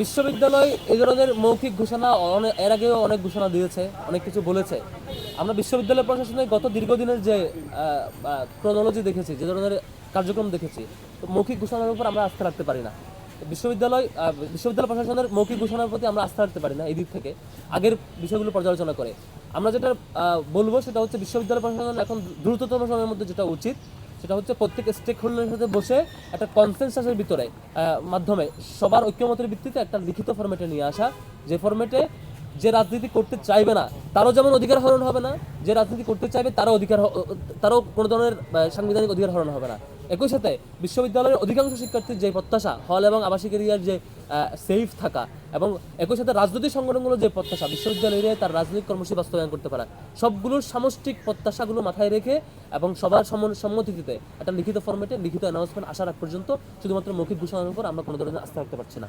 বিশ্ববিদ্যালয় এই ধরনের মৌখিক ঘোষণা এর আগেও অনেক ঘোষণা দিয়েছে, অনেক কিছু বলেছে। আমরা বিশ্ববিদ্যালয় প্রশাসনের গত দীর্ঘদিনের যে ক্রোনোলজি দেখেছি, যে ধরনের কার্যক্রম দেখেছি, তো মৌখিক ঘোষণার উপর আমরা আস্থা রাখতে পারি না। বিশ্ববিদ্যালয় প্রশাসনের মৌখিক ঘোষণার প্রতি আমরা আস্থা রাখতে পারি না এই দিক থেকে, আগের বিষয়গুলো পর্যালোচনা করে। আমরা যেটা বলবো সেটা হচ্ছে বিশ্ববিদ্যালয় প্রশাসন এখন দ্রুততম সময়ের মধ্যে যেটা উচিত সেটা হচ্ছে প্রত্যেক স্টেক হোল্ডারের সাথে বসে একটা কনসেনসাসের ভিতরে মাধ্যমে সবার ঐক্যমতের ভিত্তিতে একটা লিখিত ফরম্যাটে নিয়ে আসা, যে ফরম্যাটে যে রাজনীতি করতে চাইবে না তারও যেমন অধিকার হরণ হবে না, যে রাজনীতি করতে চাইবে তারও কোনো ধরনের সাংবিধানিক অধিকার হরণ হবে না। একই সাথে বিশ্ববিদ্যালয়ের অধিকাংশ শিক্ষার্থীর যে প্রত্যাশা হল এবং আবাসিক এরিয়ার যে সেফ থাকা, এবং একই সাথে রাজনৈতিক সংগঠনগুলোর যে প্রত্যাশা বিশ্ববিদ্যালয় এরিয়ায় তার রাজনৈতিক কর্মসূচি বাস্তবায়ন করতে পারা, সবগুলোর সামষ্টিক প্রত্যাশাগুলো মাথায় রেখে এবং সবার সম্মতিতে একটা লিখিত ফরম্যাটে লিখিত অ্যানাউন্সমেন্ট আসার আগ পর্যন্ত শুধুমাত্র মৌখিক ঘোষণার উপর আমরা কোনো ধরনের আস্থা রাখতে পারছি না।